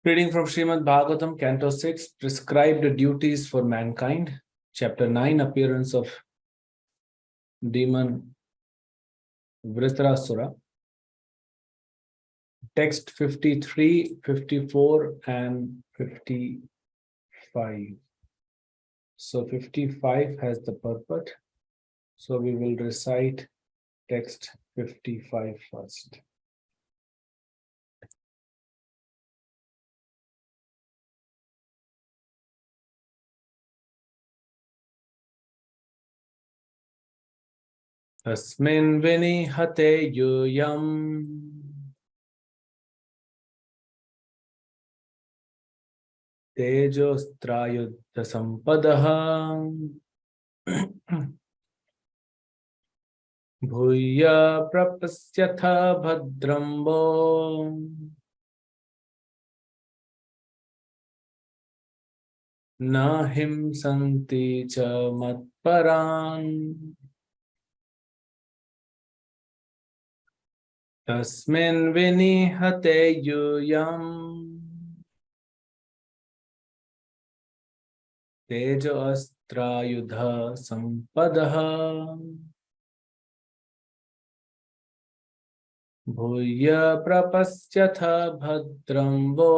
Reading from Srimad Bhagavatam, Canto 6, Prescribed Duties for Mankind, Chapter 9, Appearance of Demon Vritrasura, Text 53, 54, and 55. So 55 has the purport. So we will recite text 55 first. Tasmin vinihate yuyam tejostrayuddha sampadaha bhuya prapasyatha bhadrambo na himsanti cha matparan tasmin vinihate yuyam tejo astrayudha sampadaha bhuya prapasyatha bhadrambo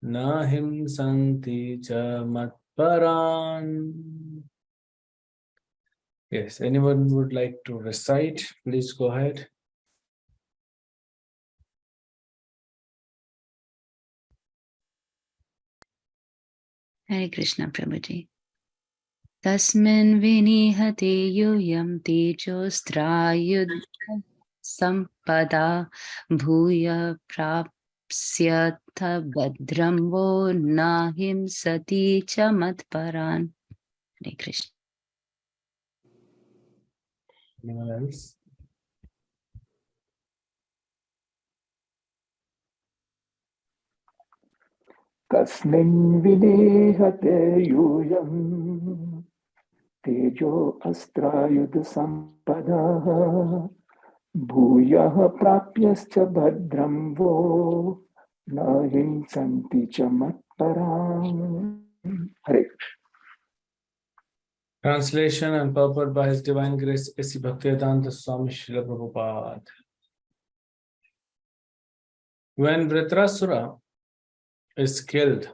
na himsanti cha matparan. Yes, anyone would like to recite? Please go ahead. Hare Krishna Prabhuji. Tasmin vinihate yuyam tejostrayuddha sampada bhuya prapsyatha bhadrambo nahim sati cha matparan. Hare Krishna. Anyone else? Tasmin vinihate yuyam tejo astrayuddha sampada bhuyah prapyascha bhadramvo na himsanti cha matparam. Hare Krishna. Translation and purport by His Divine Grace A.C. Bhaktivedanta Swami Srila Prabhupada. When Vritrasura is killed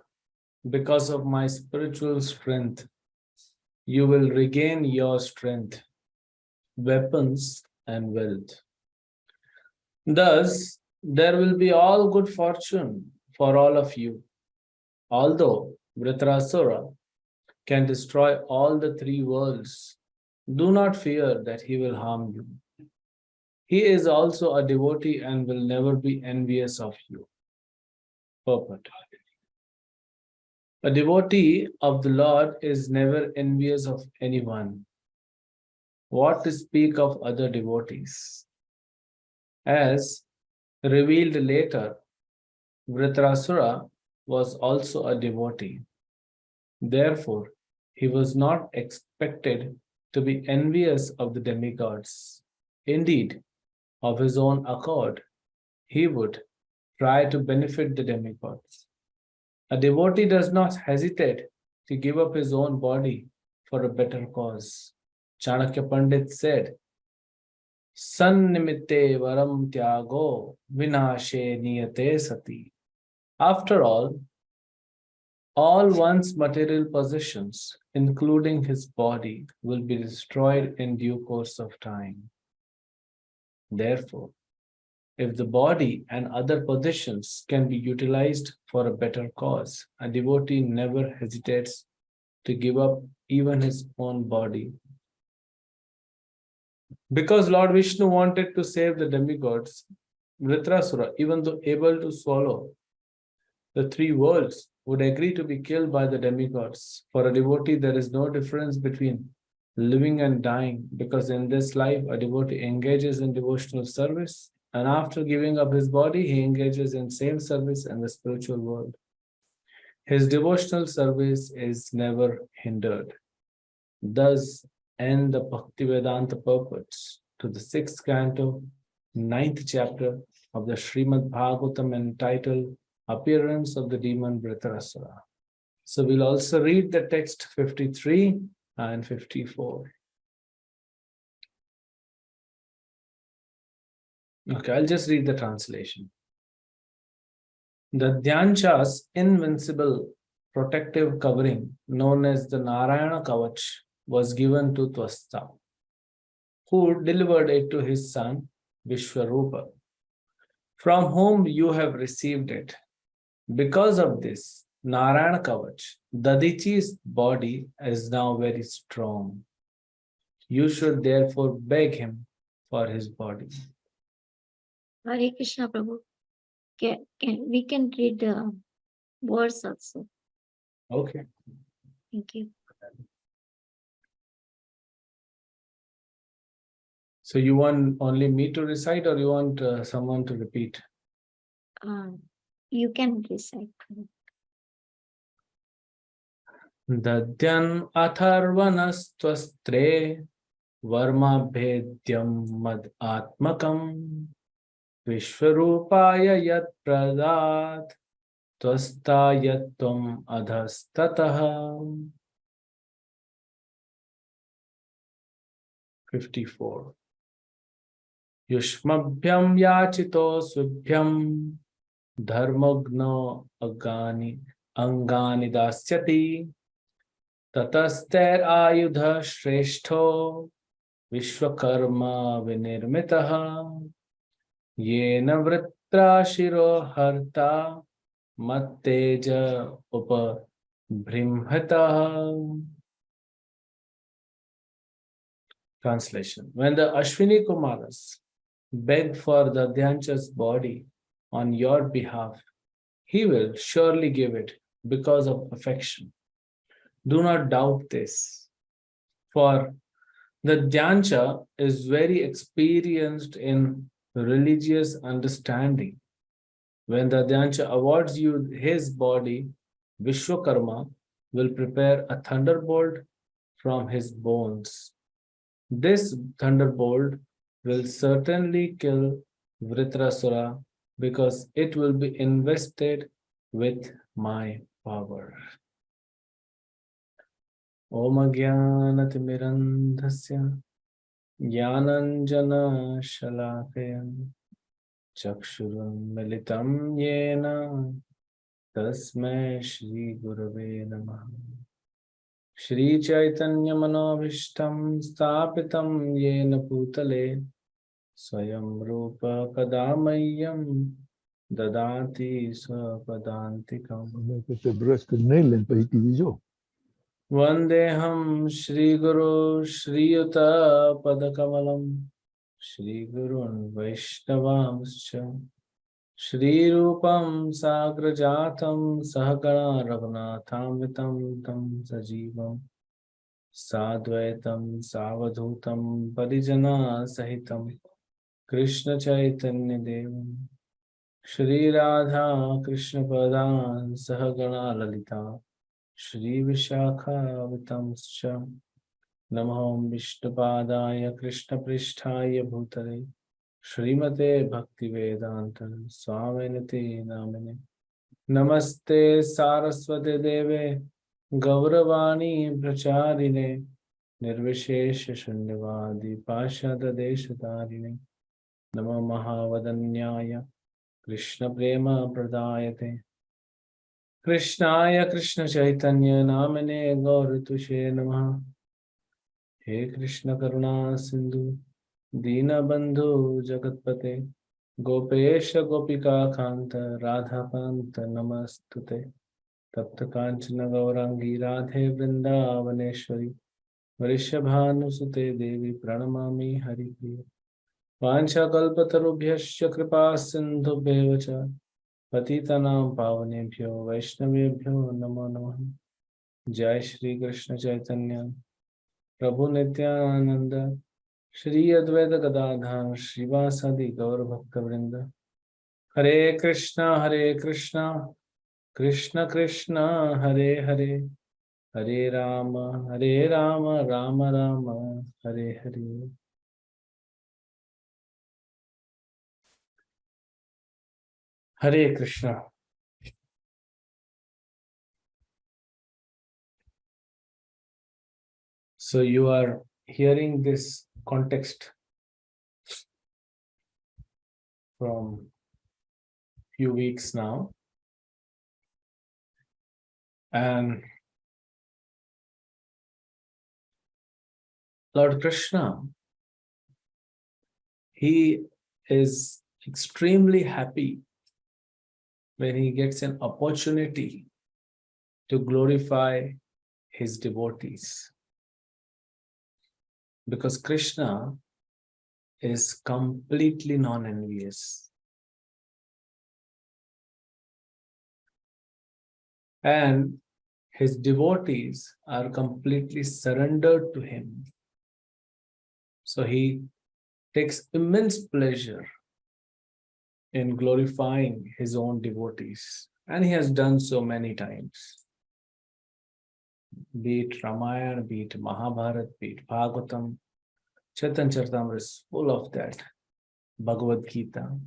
because of my spiritual strength, you will regain your strength, weapons, and wealth. Thus, there will be all good fortune for all of you. Although Vritrasura can destroy all the three worlds, do not fear that he will harm you. He is also a devotee and will never be envious of you. Purport. A devotee of the Lord is never envious of anyone. What to speak of other devotees? As revealed later, Vritrasura was also a devotee. Therefore, he was not expected to be envious of the demigods. Indeed, of his own accord, he would try to benefit the demigods. A devotee does not hesitate to give up his own body for a better cause. Chanakya Pandit said, Sannimitte varam tyago vinashe niyate sati. After all one's material possessions, including his body, will be destroyed in due course of time. Therefore, if the body and other possessions can be utilized for a better cause, a devotee never hesitates to give up even his own body. Because Lord Vishnu wanted to save the demigods, Vritrasura, even though able to swallow the three worlds, would agree to be killed by the demigods. For a devotee, there is no difference between living and dying, because in this life, a devotee engages in devotional service, and after giving up his body, he engages in same service in the spiritual world. His devotional service is never hindered. Thus end the Bhaktivedanta purports to the 6th canto, 9th chapter, of the Srimad Bhagavatam entitled Appearance of the Demon Vritrasura. So we'll also read the text 53 and 54. Okay, I'll just read the translation. The Dhyancha's invincible protective covering, known as the Narayana Kavach, was given to Twasta, who delivered it to his son Vishwarupa, from whom you have received it. Because of this, Narayana Kavach, Dadichi's body is now very strong. You should therefore beg him for his body. Hare Krishna, Prabhu. We can read the words also. Okay. Thank you. So you want only me to recite, or you want someone to repeat? You can recite. Dadyan atharvanastvastre varma bhedyam mad atmakam vishwarupaya yat pradat tvasta yatvam adhastataha. 54. Yushmabhyam yachito subhyam dharmagno angani dasyati tataster ayudha shrestho vishwakarma vinirmitaha yena vritra shiro harta matteja upabhrimhataha. Translation. When the Ashwini Kumaras beg for the Dhyancha's body on your behalf, he will surely give it because of affection. Do not doubt this, for the Dhyancha is very experienced in religious understanding. When the Dhyancha awards you his body, Vishwakarma will prepare a thunderbolt from his bones. This thunderbolt will certainly kill Vritrasura because it will be invested with my power. Om Jnanatimirandhasya Jnananjana Shalakaya Chakshuram Militam Yena Tasmai Shri Gurave Namaha. Shri Chaitanya Manobhishtam Stapitam Yena Putale Swayam Rupa Kadamayyam Dadati Swapadantikam. Este brusque Nederland bij televisie. Vandeham Shri Guru Shri Yuta Padakamalam Shri Gurun Vaishnavamscha Shri Rupam Sagrajatam Sahagana Raghunathamitam Tam Sajivam Sadvaitam Savadhutam Parijana Sahitam Krishna Chaitanya Devam Shri Radha Krishna Padan Sahagana Lalita Shri Vishakha Vitamscha Namaham Vishnupadaya Krishna Pristhaya Bhutale Srimate Bhaktivedanta Swaminiti Namine Namaste Saraswate Deve Gauravani Pracharine Nirvishesha Shunyavadi Pashada Deshatarine Nama Mahavadanyaya Krishna Prema Pradayate Krishnaya Krishna Chaitanya Namine Gauratushe Namaha. He Krishna Karuna Sindhu Deenabandhu Jagatpate Gopesha Gopika Kanta Radha Panta Namastute Tapta Kanchana Gaurangi Radhe Vrindavaneshwari Vrishabhanusute Devi Pranamami Haripriya Vancha Kalpatarubhyasya Kripa Sindhubheva Cha Patitanam Pavanebhyo Vaishnavebhyo Namo Namaha. Jai Shri Krishna Chaitanya Prabhu Nityananda Shri Advaita Gadadhar Srivasadi Gaur Bhakta Vrinda. Hare Krishna Krishna Krishna Hare Hare Hare Rama Rama Rama Hare Hare. Hare Krishna. So you are hearing this context from few weeks now. And Lord Krishna, he is extremely happy when he gets an opportunity to glorify his devotees. Because Krishna is completely non-envious. And his devotees are completely surrendered to him. So he takes immense pleasure in glorifying his own devotees. And he has done so many times. Be it Ramayana, be it Mahabharata, be it Bhagavatam, Chaitanya Charitamrita is full of that. Bhagavad Gita.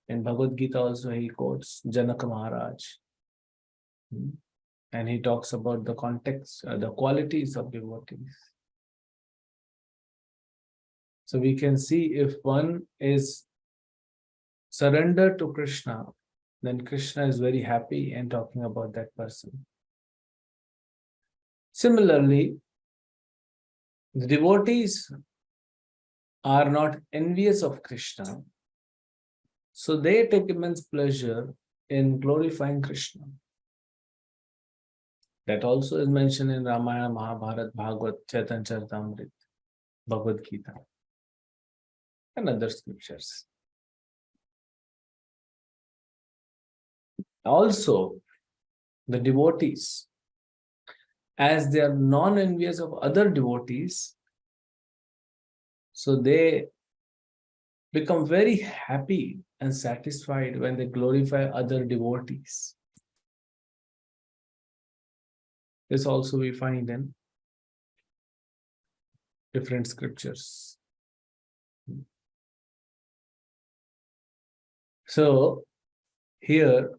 In Bhagavad Gita also he quotes Janaka Maharaj. And he talks about the context, the qualities of devotees. So we can see if one is surrendered to Krishna, then Krishna is very happy in talking about that person. Similarly, the devotees are not envious of Krishna, so they take immense pleasure in glorifying Krishna. That also is mentioned in Ramayana, Mahabharata, Bhagavad, Chaitanya Charitamrita, Bhagavad Gita, and other scriptures. Also, the devotees, as they are non-envious of other devotees, so they become very happy and satisfied when they glorify other devotees. This also we find in different scriptures. So here,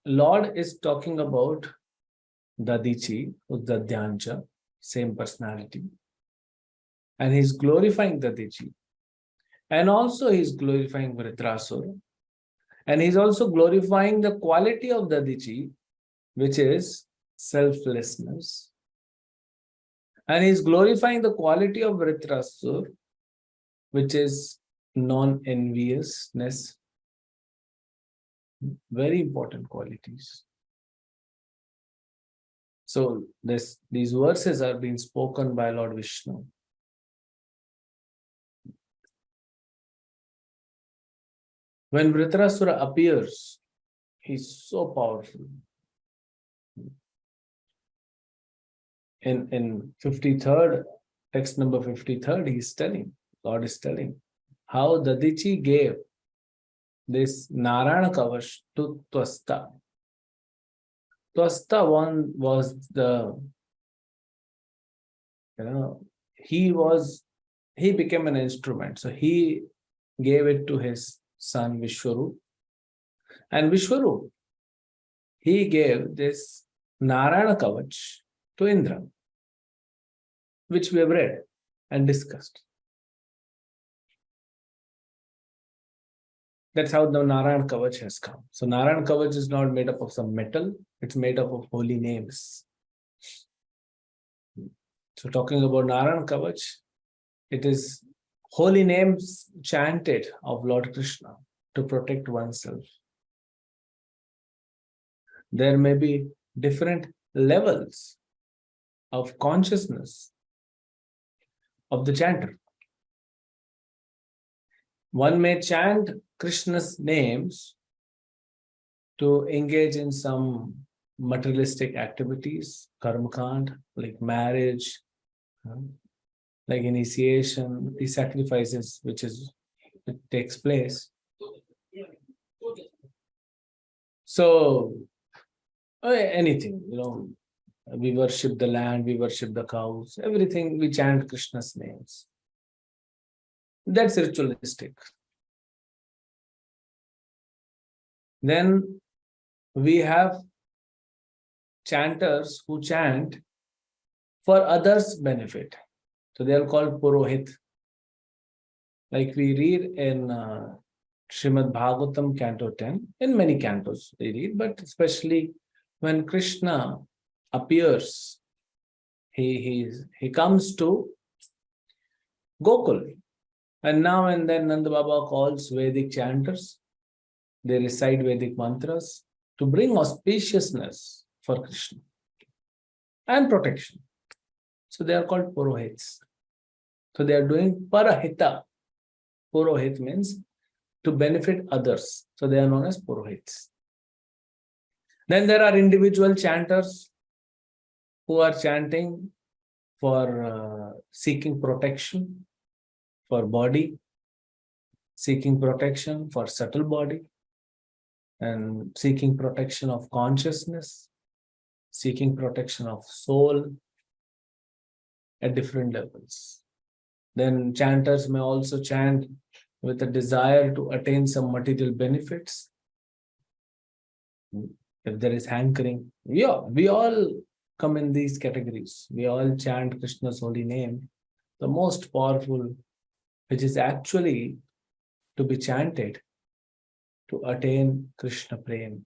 Lord is talking about Dadichi, who's Dadyancha, same personality. And he's glorifying Dadichi. And also he's glorifying Vritrasura. And he's also glorifying the quality of Dadichi, which is selflessness. And he's glorifying the quality of Vritrasura, which is non-enviousness. Very important qualities. So these verses are being spoken by Lord Vishnu. When Vritrasura appears, he's so powerful. In 53rd, text number 53rd, he's telling, Lord is telling, how Dadichi gave this Narayana Kavash to Twasta. Twasta one was the, he became an instrument. So he gave it to his son Vishwarup. And Vishwarup, he gave this Narayana Kavach to Indra, which we have read and discussed. That's how the Narayana Kavach has come. So Narayana Kavach is not made up of some metal, it's made up of holy names. So talking about Narayana Kavach, it is holy names chanted of Lord Krishna to protect oneself. There may be different levels of consciousness of the chanter. One may chant Krishna's names to engage in some materialistic activities, karmakand, like marriage, like initiation, the sacrifices which takes place. So anything, we worship the land, we worship the cows, everything we chant Krishna's names. That's ritualistic. Then we have chanters who chant for others' benefit. So they are called Purohit. Like we read in Srimad Bhagavatam, Canto 10, in many cantos they read, but especially when Krishna appears, he comes to Gokul. And now and then Nanda Baba calls Vedic chanters. They recite Vedic mantras to bring auspiciousness for Krishna and protection. So they are called Purohits. So they are doing Parahita. Purohit means to benefit others. So they are known as Purohits. Then there are individual chanters who are chanting for seeking protection for body, seeking protection for subtle body, and seeking protection of consciousness, seeking protection of soul at different levels. Then chanters may also chant with a desire to attain some material benefits. If there is hankering, we all come in these categories. We all chant Krishna's holy name, the most powerful, which is actually to be chanted to attain Krishna Prem.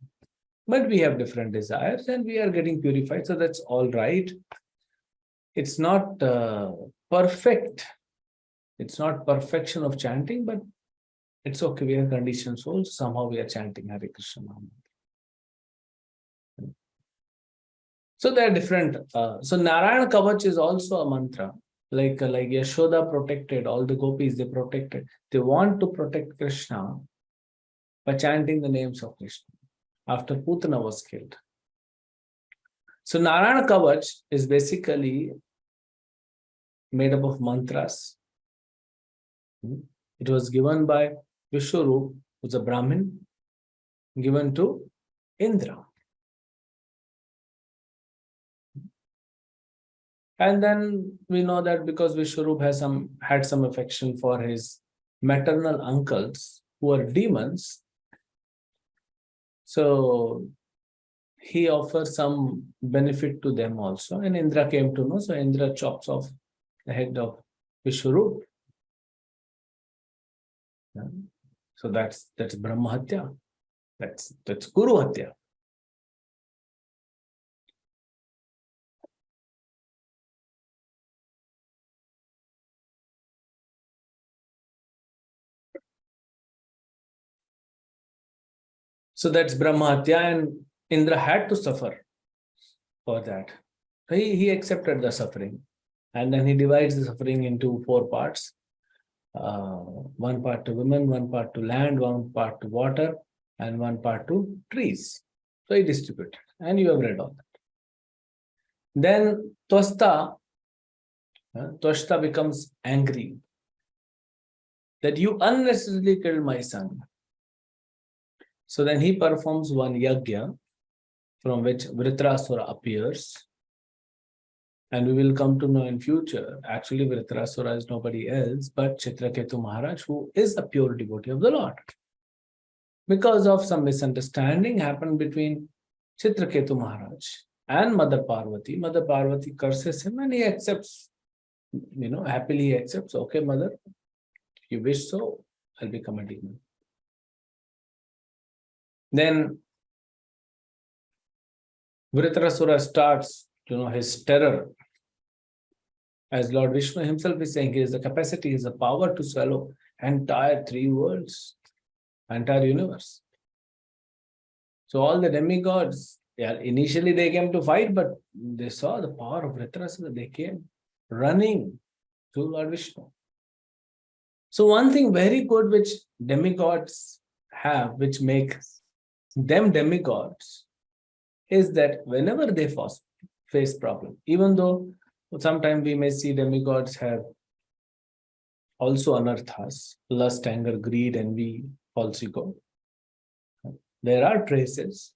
But we have different desires and we are getting purified, so that's all right. It's not perfect. It's not perfection of chanting, but it's okay. We are conditioned souls. Somehow we are chanting Hare Krishna Maha. So they are different. So Narayana Kavach is also a mantra. Like Yashoda protected, all the gopis, they protected. They want to protect Krishna by chanting the names of Krishna after Putana was killed. So Narayana Kavach is basically made up of mantras. It was given by Vishwarup, who's a Brahmin, given to Indra. And then we know that because Vishwarup had some affection for his maternal uncles who are demons, so he offers some benefit to them also. And Indra came to know, so Indra chops off the head of Vishwarup. So that's Brahma Hatya. That's Guru Hatya. So that's Brahma Hatya, and Indra had to suffer for that. He accepted the suffering, and then he divides the suffering into 4 parts. One part to women, one part to land, one part to water, and one part to trees. So he distributed, and you have read all that. Then Twasta becomes angry that you unnecessarily killed my son. So then he performs one yajna from which Vritrasura appears. And we will come to know in future, actually Vritrasura is nobody else but Chitraketu Maharaj, who is a pure devotee of the Lord. Because of some misunderstanding happened between Chitraketu Maharaj and Mother Parvati. Mother Parvati curses him and he accepts, happily he accepts, okay mother, if you wish so, I'll become a demon. Then Vritrasura starts, his terror. As Lord Vishnu himself is saying, he has the capacity, he has the power to swallow entire 3 worlds, entire universe. So all the demigods, initially they came to fight, but they saw the power of Vritrasura. They came running to Lord Vishnu. So one thing very good which demigods have, which makes them demigods, is that whenever they face problem, even though sometimes we may see demigods have also anarthas, lust, anger, greed, envy, false ego. There are traces,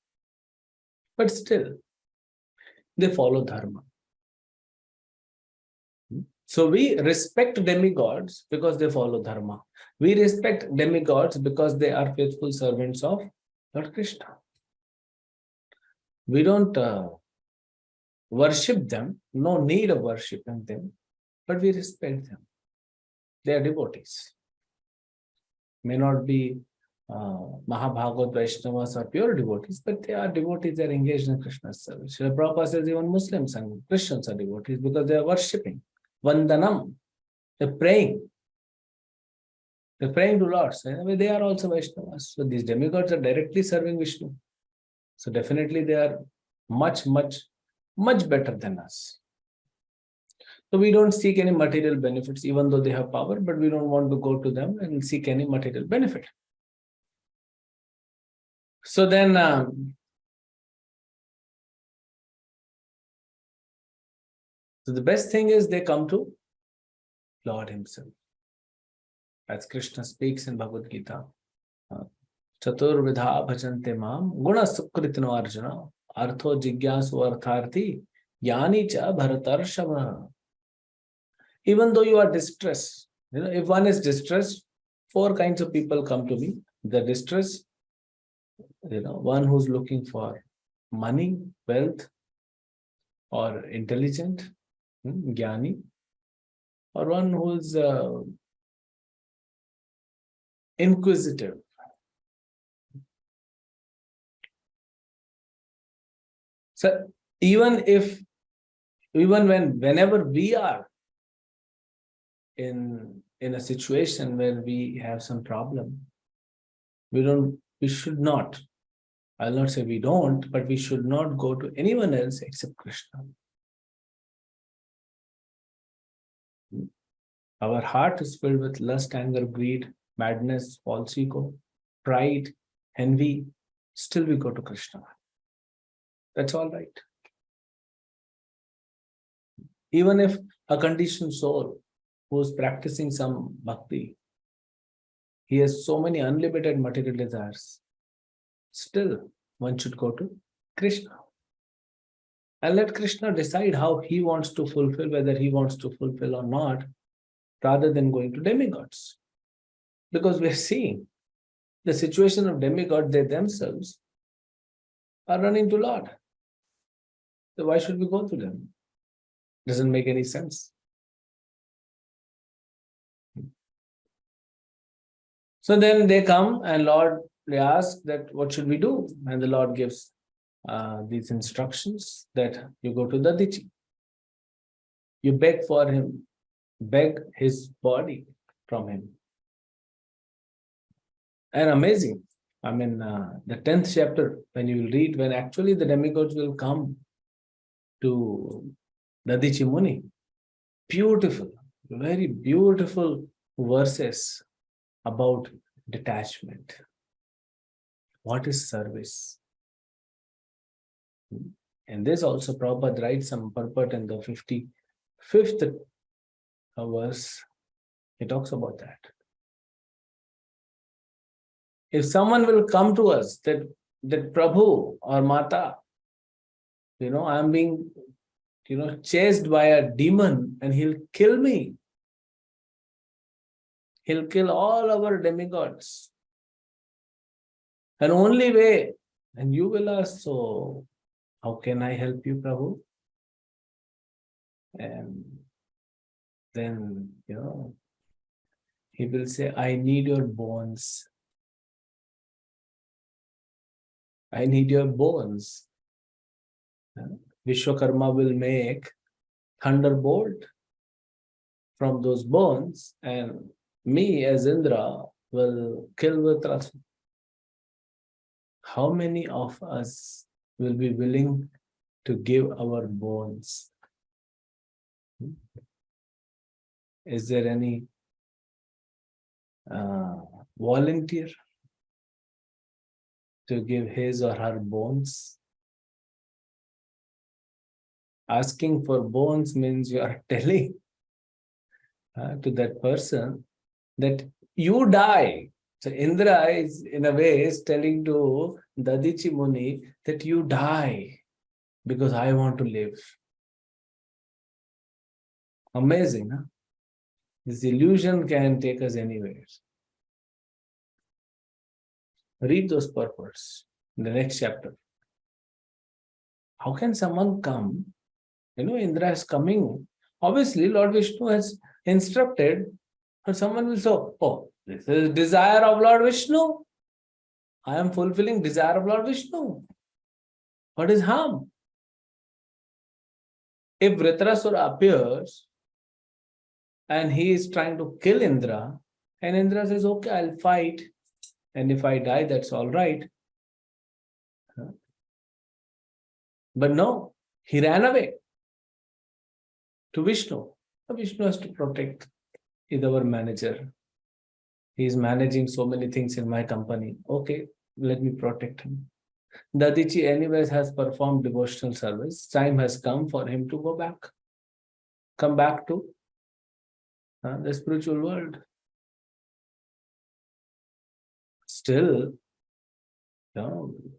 but still they follow dharma. So we respect demigods because they follow dharma. We respect demigods because they are faithful servants of Lord Krishna. We don't worship them, no need of worshipping them, but we respect them. They are devotees. May not be Mahabhagavad Vaishnavas or pure devotees, but they are devotees, they are engaged in Krishna's service. Srila Prabhupada says even Muslims and Christians are devotees because they are worshipping. Vandanam, they're praying. They're praying to Lord. So they are also Vaishnavas. So these demigods are directly serving Vishnu. So definitely they are much, much, much better than us. So we don't seek any material benefits, even though they have power, but we don't want to go to them and seek any material benefit. So then, so the best thing is they come to Lord Himself. As Krishna speaks in Bhagavad Gita, Chaturvidha bhajante mam guna sukritino arjuna artho jigyasu artharthi yani cha bharatarshava. Even though you are distressed, if one is distressed, 4 kinds of people come to me. The distress, one who's looking for money, wealth, or intelligent, jnani, or one who's inquisitive. So whenever we are in a situation where we have some problem, we should not, I'll not say we don't, but we should not go to anyone else except Krishna. Our heart is filled with lust, anger, greed, madness, false ego, pride, envy. Still we go to Krishna. That's all right. Even if a conditioned soul who is practicing some bhakti, he has so many unlimited material desires, still one should go to Krishna. And let Krishna decide how he wants to fulfill, whether he wants to fulfill or not, rather than going to demigods. Because we are seeing the situation of demigods, they themselves are running to Lord. So why should we go to them? Doesn't make any sense. So then they come and they ask that what should we do? And the Lord gives these instructions that you go to Dadichi. You beg for him, beg his body from him. And amazing. I mean, the 10th chapter, when you will read, when actually the demigods will come to Dadichi Muni, beautiful, very beautiful verses about detachment. What is service? And this also Prabhupada writes some purport in the 55th verse. He talks about that. If someone will come to us that Prabhu or Mata, I'm being, chased by a demon and he'll kill me. He'll kill all our demigods. And only way, and you will ask, so how can I help you, Prabhu? And then, he will say, I need your bones. I need your bones. Vishwakarma will make thunderbolt from those bones, and me as Indra will kill Vritrasu. How many of us will be willing to give our bones? Is there any volunteer to give his or her bones? Asking for bones means you are telling to that person that you die. So Indra is, in a way, is telling to Dadichi Muni that you die because I want to live. Amazing, huh? This illusion can take us anywhere. Read those purports in the next chapter. How can someone come? Indra is coming. Obviously, Lord Vishnu has instructed, but someone will say, oh, this is desire of Lord Vishnu. I am fulfilling desire of Lord Vishnu. What is harm? If Vritrasura appears and he is trying to kill Indra, and Indra says, okay, I'll fight. And if I die, that's all right. But no, he ran away to Vishnu. Vishnu has to protect. He's our manager. He is managing so many things in my company. Okay, let me protect him. Dadichi anyways has performed devotional service. Time has come for him to go back. Come back to the spiritual world. Still,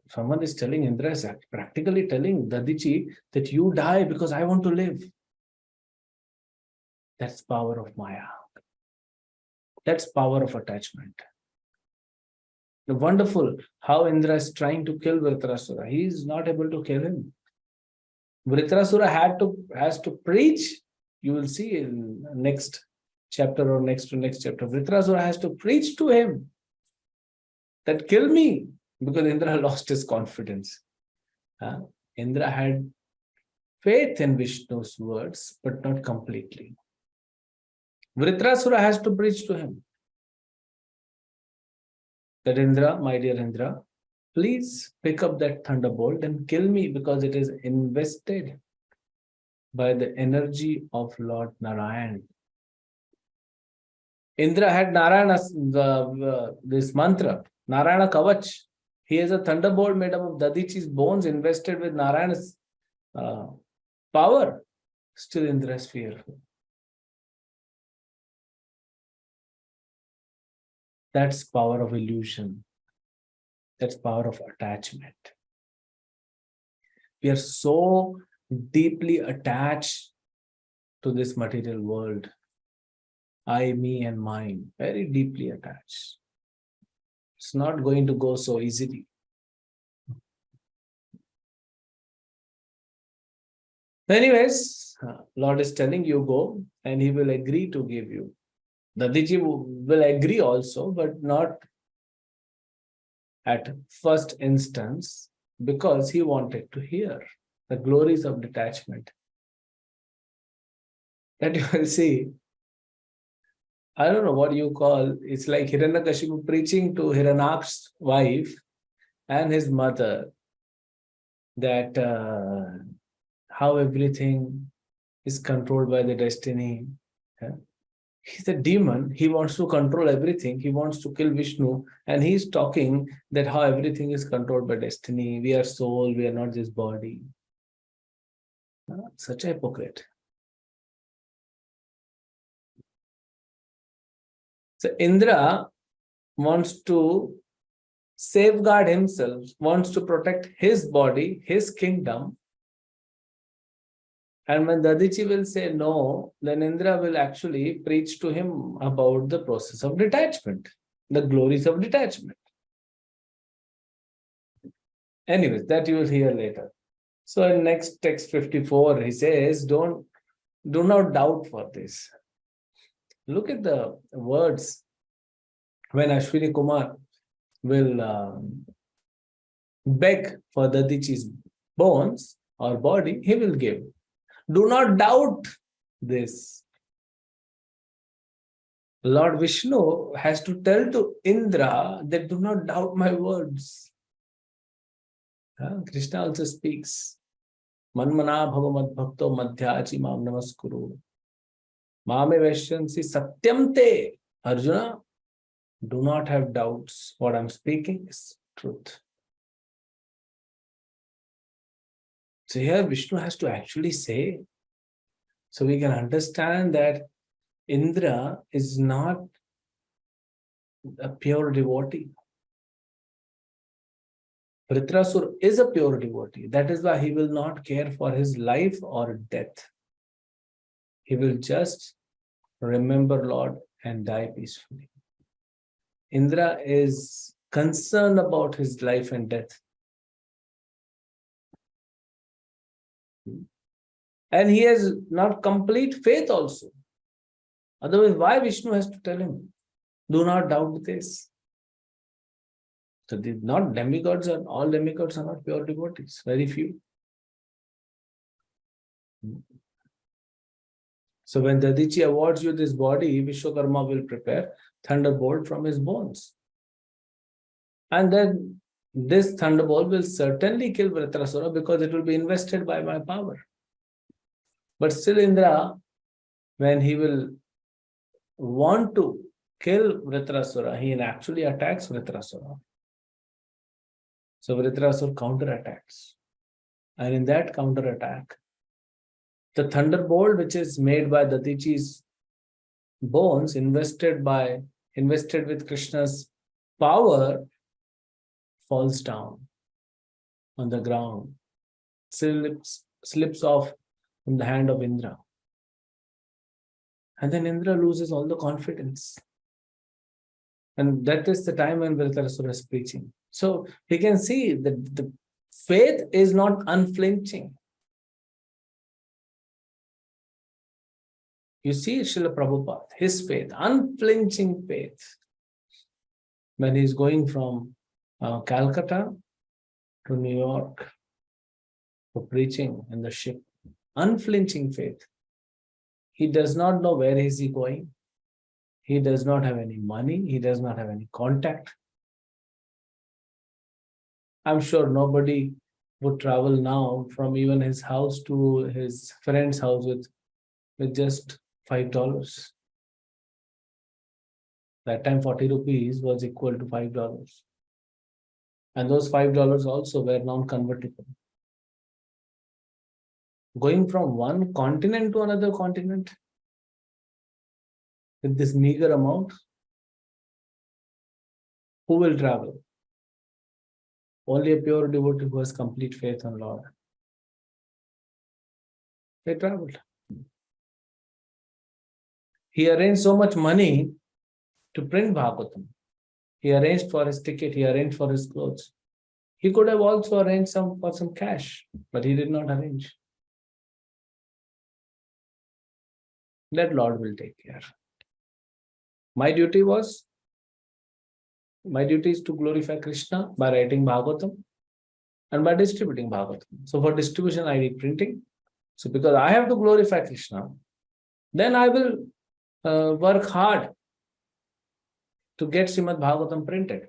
someone is telling Indra, is practically telling Dadichi that you die because I want to live. That's power of Maya. That's power of attachment. Wonderful how Indra is trying to kill Vritrasura. He is not able to kill him. Vritrasura has to preach. You will see in next chapter or next to next chapter. Vritrasura has to preach to him that kill me, because Indra lost his confidence. Indra had faith in Vishnu's words, but not completely. Vritrasura has to preach to him that Indra, my dear Indra, please pick up that thunderbolt and kill me, because it is invested by the energy of Lord Narayan. Indra had Narayana's this mantra, Narayana Kavach. He has a thunderbolt made up of Dadichi's bones invested with Narayana's power. Still Indra is fearful. That's power of illusion. That's power of attachment. We are so deeply attached to this material world. I, me, and mine. Very deeply attached. It's not going to go so easily. Anyways, Lord is telling you go, and he will agree to give you. Dadiji will agree also, but not at first instance, because he wanted to hear the glories of detachment. That you will see, I don't know what you call, it's like Hiranyakashipu preaching to Hiranyaksh's wife and his mother that how everything is controlled by the destiny. He's a demon. He wants to control everything. He wants to kill Vishnu. And he's talking that how everything is controlled by destiny. We are soul. We are not this body. Such a hypocrite. So Indra wants to safeguard himself, wants to protect his body, his kingdom. And when Dadichi will say no, then Indra will actually preach to him about the process of detachment, the glories of detachment. Anyways, that you will hear later. So in next text 54, he says, do not doubt for this. Look at the words when Ashwini Kumar will beg for Dadichi's bones or body, he will give. Do not doubt this. Lord Vishnu has to tell to Indra that do not doubt my words. Krishna also speaks. Manmana bhava mad bhakto madhyachi mam namaskuru. Mame veshyansi satyam te. Arjuna, do not have doubts. What I'm speaking is truth. So here Vishnu has to actually say, so we can understand that Indra is not a pure devotee. Vritrasura is a pure devotee. That is why he will not care for his life or death. He will just remember Lord and die peacefully. Indra is concerned about his life and death. And he has not complete faith also. Otherwise, why Vishnu has to tell him, do not doubt this? So not demigods, are all demigods are not pure devotees, very few. So when Dadichi awards you this body, Vishwakarma will prepare thunderbolt from his bones. And then this thunderbolt will certainly kill Vritrasura because it will be invested by my power. But still Indra, when he will want to kill Vritrasura, he actually attacks Vritrasura. So Vritrasura counterattacks. And in that counterattack, the thunderbolt which is made by Dadichi's bones, invested with Krishna's power, falls down on the ground, slips off from the hand of Indra. And then Indra loses all the confidence. And that is the time when Vritrasura is preaching. So we can see that the faith is not unflinching. You see Srila Prabhupada, his faith, unflinching faith. When he's going from Calcutta to New York for preaching in the ship, unflinching faith. He does not know where is he going. He does not have any money. He does not have any contact. I'm sure nobody would travel now from even his house to his friend's house with just $5. That time 40 rupees was equal to $5. And those $5 also were non-convertible. Going from one continent to another continent with this meager amount, who will travel? Only a pure devotee who has complete faith on Lord. They traveled. He arranged so much money to print Bhagavatam. He arranged for his ticket, he arranged for his clothes. He could have also arranged for some cash, but he did not arrange. That Lord will take care. My duty is to glorify Krishna by writing Bhagavatam and by distributing Bhagavatam. So for distribution, I did printing. So because I have to glorify Krishna, then I will work hard to get Srimad Bhagavatam printed.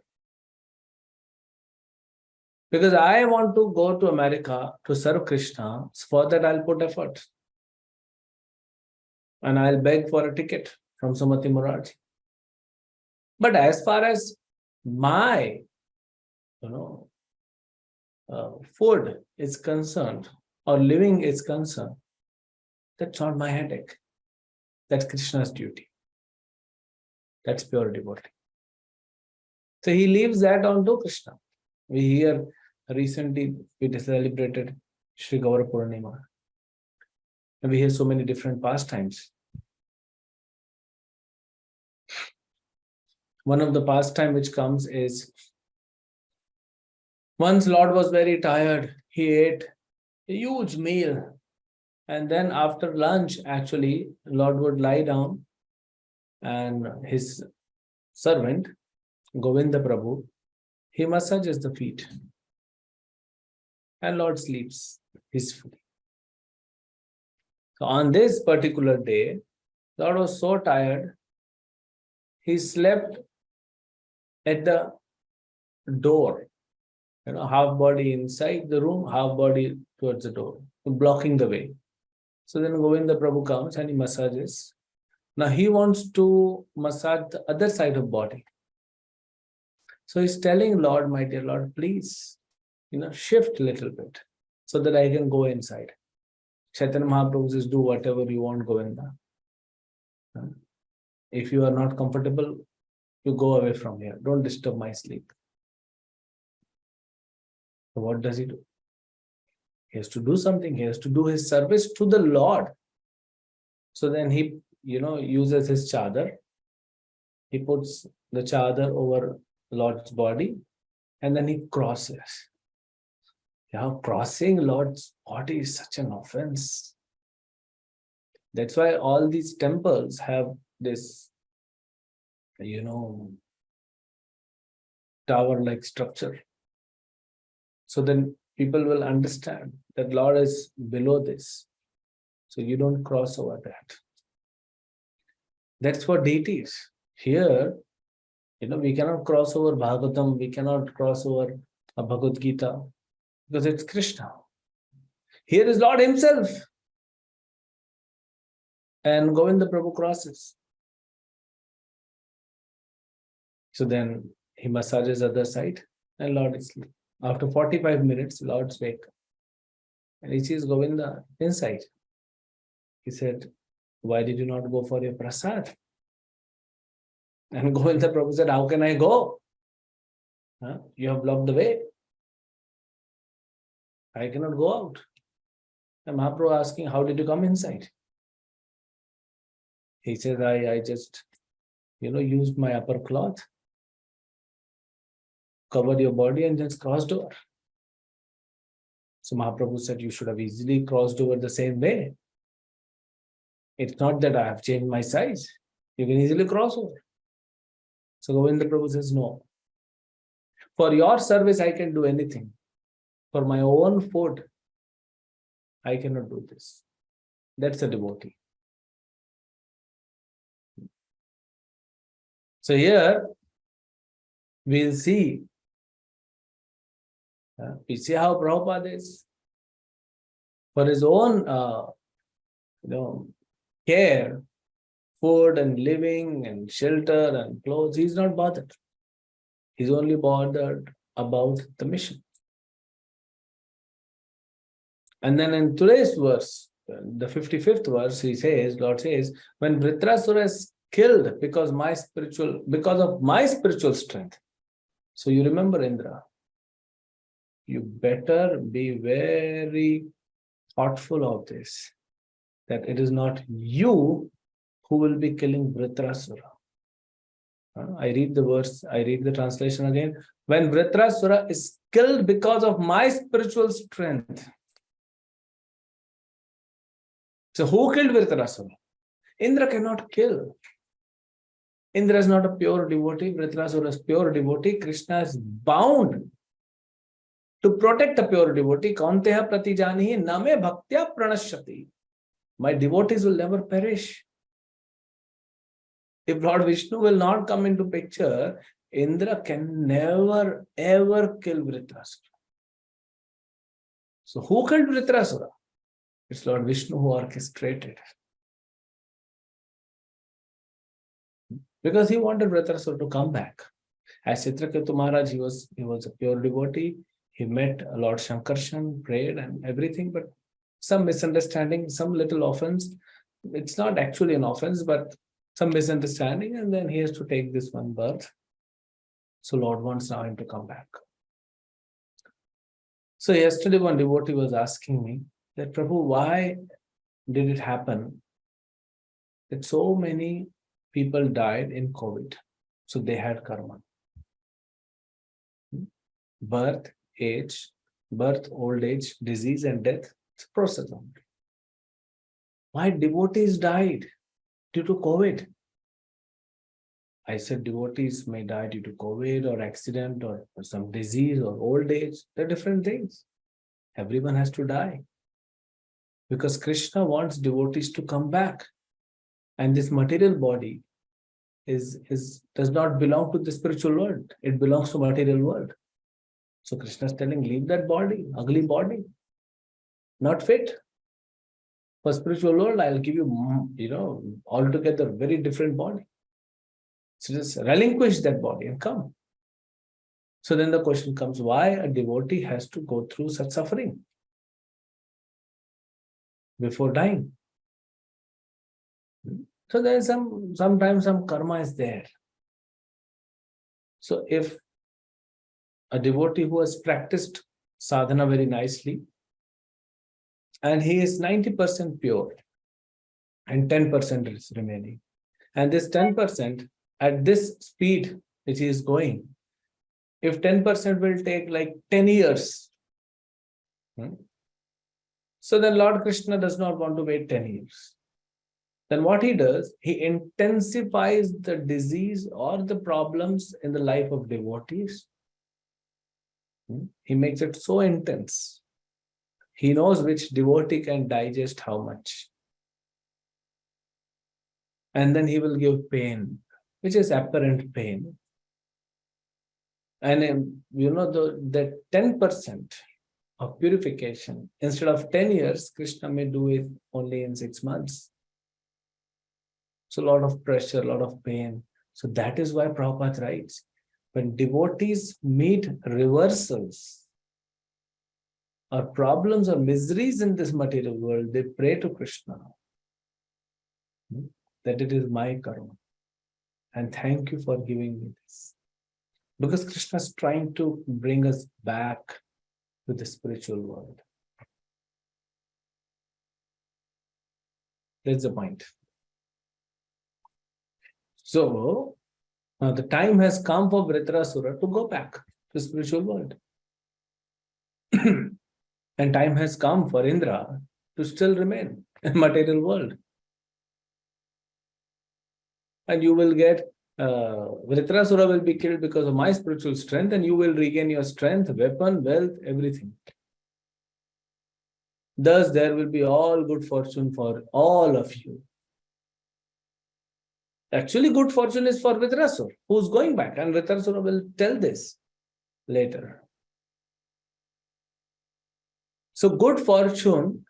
Because I want to go to America to serve Krishna, so for that I'll put effort. And I'll beg for a ticket from Sumati Murarji. But as far as my food is concerned or living is concerned, that's not my headache. That's Krishna's duty. That's pure devotee. So he leaves that on to Krishna. We hear recently we celebrated Sri Gaura Purnima. And we hear so many different pastimes. One of the pastime which comes is, once Lord was very tired, he ate a huge meal. And then after lunch, actually, Lord would lie down and his servant, Govinda Prabhu, he massages the feet. And Lord sleeps peacefully. So on this particular day, Lord was so tired, he slept at the door, half body inside the room, half body towards the door, blocking the way. So then Govinda Prabhu comes and he massages. Now he wants to massage the other side of body. So he's telling Lord, my dear Lord, please, shift a little bit so that I can go inside. Chaitanya Mahaprabhu says, do whatever you want, Govinda. If you are not comfortable, you go away from here. Don't disturb my sleep. So what does he do? He has to do something. He has to do his service to the Lord. So then he, uses his chadar. He puts the chadar over Lord's body, and then he crosses. Crossing Lord's body is such an offense. That's why all these temples have this, tower-like structure. So then people will understand that Lord is below this. So you don't cross over that. That's for deities. Here, we cannot cross over Bhagavatam, we cannot cross over a Bhagavad Gita, because it's Krishna. Here is Lord himself. And Govinda Prabhu crosses. So then he massages other side and Lord is asleep. After 45 minutes, Lord's wake. And he sees Govinda inside. He said, why did you not go for your prasad? And Govinda Prabhu said, how can I go? You have blocked the way. I cannot go out. And Mahaprabhu asking, how did you come inside? He says, I just, used my upper cloth, covered your body and just crossed over. So Mahaprabhu said, you should have easily crossed over the same way. It's not that I have changed my size. You can easily cross over. So Govinda Prabhu says, no. For your service, I can do anything. For my own food, I cannot do this. That's a devotee. So here, we'll see. We see how Prabhupada is. For his own, care, food and living and shelter and clothes, he's not bothered. He's only bothered about the mission. And then in today's verse, the 55th verse, he says, Lord says, when Vritrasura is killed because of my spiritual strength. So you remember, Indra, you better be very thoughtful of this, that it is not you who will be killing Vritrasura. I read the verse, I read the translation again. When Vritrasura is killed because of my spiritual strength. So who killed Vritrasura? Indra cannot kill. Indra is not a pure devotee. Vritrasura is pure devotee. Krishna is bound to protect the pure devotee. Kaunteha pratijanihi name bhaktya pranashyati. My devotees will never perish. If Lord Vishnu will not come into picture, Indra can never ever kill Vritrasura. So who killed Vritrasura? It's Lord Vishnu who orchestrated. Because he wanted Vritrasura to come back. As Chitraketu Maharaj, he was a pure devotee. He met Lord Shankarshan, prayed and everything, but some misunderstanding, some little offense. It's not actually an offense, but some misunderstanding, and then he has to take this one birth. So Lord wants now him to come back. So yesterday one devotee was asking me that, Prabhu, why did it happen that so many people died in COVID? So they had karma. Birth, old age, disease and death. It's a process. Why devotees died due to COVID? I said devotees may die due to COVID or accident or some disease or old age. They're different things. Everyone has to die. Because Krishna wants devotees to come back. And this material body does not belong to the spiritual world. It belongs to material world. So Krishna is telling, leave that body, ugly body, not fit. For spiritual world, I'll give you, altogether very different body. So just relinquish that body and come. So then the question comes, why a devotee has to go through such suffering before dying? So there is sometimes some karma is there. So if a devotee who has practiced sadhana very nicely, and he is 90% pure, and 10% is remaining, and this 10% at this speed which he is going, If 10% will take like 10 years, so then Lord Krishna does not want to wait 10 years. Then what he does, he intensifies the disease or the problems in the life of devotees. He makes it so intense. He knows which devotee can digest how much. And then he will give pain, which is apparent pain. And the 10% of purification, instead of 10 years, Krishna may do it only in 6 months. So a lot of pressure, a lot of pain. So that is why Prabhupada writes, when devotees meet reversals or problems or miseries in this material world, they pray to Krishna that it is my karma. And thank you for giving me this. Because Krishna is trying to bring us back to the spiritual world. That's the point. So, now the time has come for Vritrasura to go back to the spiritual world. And time has come for Indra to still remain in material world. And you will get, Vritrasura will be killed because of my spiritual strength, and you will regain your strength, weapon, wealth, everything. Thus, there will be all good fortune for all of you. Actually, good fortune is for Vritrasura, who's going back, and Vritrasura will tell this later. So, good fortune.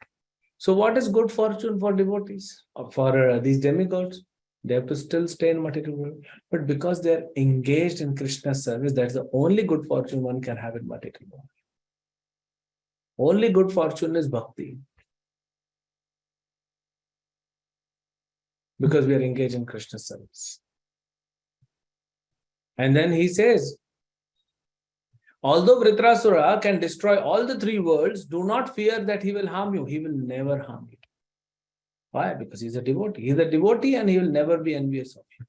So, what is good fortune for devotees? For these demigods? They have to still stay in material world. But because they are engaged in Krishna's service, that's the only good fortune one can have in material world. Only good fortune is bhakti. Because we are engaged in Krishna's service. And then he says, although Vritrasura can destroy all the 3 worlds, do not fear that he will harm you. He will never harm you. Why? Because he's a devotee. He's a devotee and he will never be envious of you.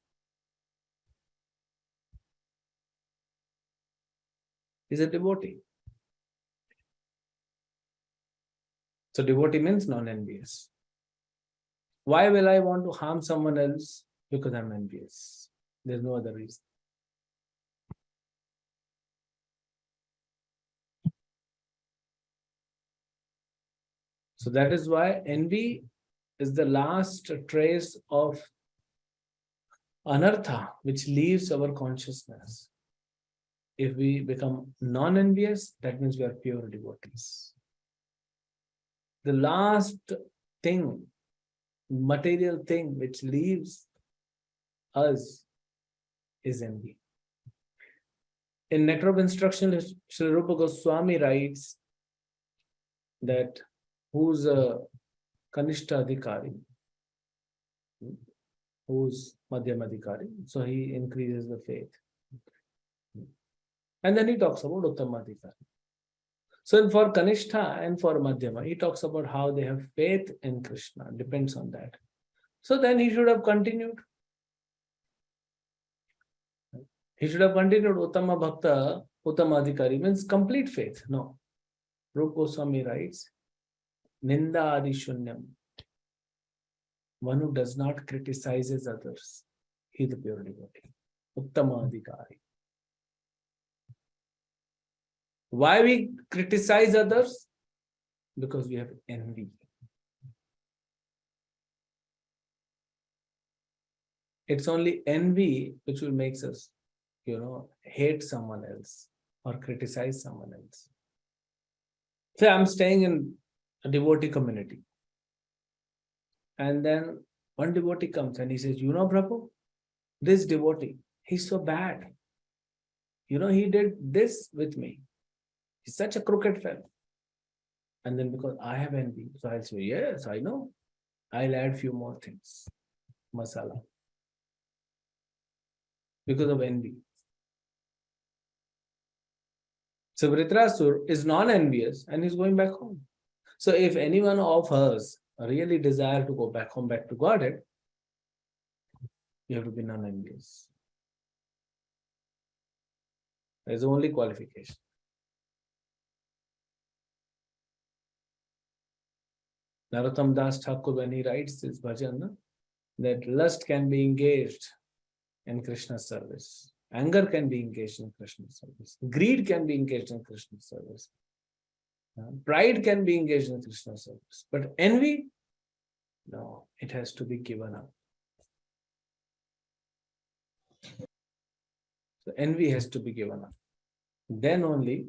He's a devotee. So devotee means non-envious. Why will I want to harm someone else? Because I'm envious. There's no other reason. So that is why envy is the last trace of anartha which leaves our consciousness. If we become non-envious, that means we are pure devotees. The last thing, material thing which leaves us is envy. In Nectar of Instruction, Srila Rupa Goswami writes that who's a Kanishta Adhikari, who's Madhyam Adhikari, so he increases the faith. And then he talks about Uttama Adhikari. So for Kanishta and for Madhyama, he talks about how they have faith in Krishna, depends on that. So then he should have continued. He should have continued Uttama Bhakta, Uttama Adhikari means complete faith. No. Rupa Goswami writes, Ninda Adi Shunyam. One who does not criticize others. He is the pure devotee. Uttama Adhikari. Why we criticize others? Because we have envy. It's only envy which will make us, hate someone else or criticize someone else. Say I'm staying in a devotee community. And then one devotee comes and he says, Prabhu, this devotee, he's so bad. He did this with me. He's such a crooked fellow. And then because I have envy, so I'll say, yes, I know. I'll add few more things. Masala. Because of envy. So Vritrasur is non-envious and he's going back home. So if anyone of us really desire to go back home, back to Godhead, you have to be non-envious. There's the only qualification. Narottam Das Thakur, when he writes this bhajan, that lust can be engaged in Krishna's service. Anger can be engaged in Krishna's service. Greed can be engaged in Krishna's service. Pride can be engaged in Krishna's service. But envy, no, it has to be given up. So envy has to be given up. Then only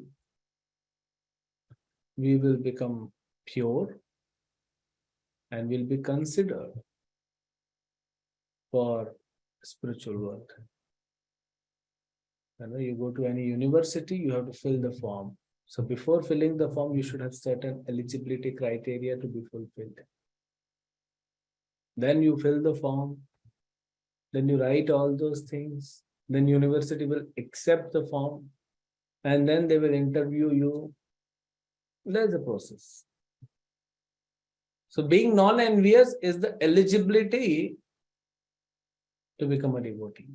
we will become pure and will be considered for spiritual work. When you go to any university, you have to fill the form. So before filling the form, you should have certain eligibility criteria to be fulfilled. Then you fill the form, then you write all those things, then university will accept the form, and then they will interview you. There's a process. So being non-envious is the eligibility to become a devotee.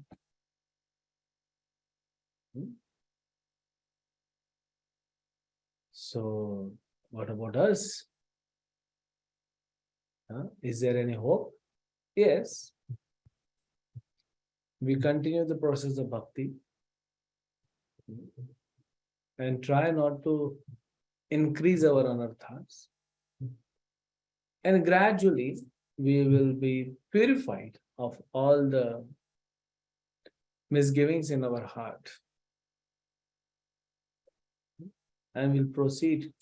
So what about us? Is there any hope? Yes. We continue the process of bhakti and try not to increase our anarthas. And gradually we will be purified of all the misgivings in our heart. And we'll proceed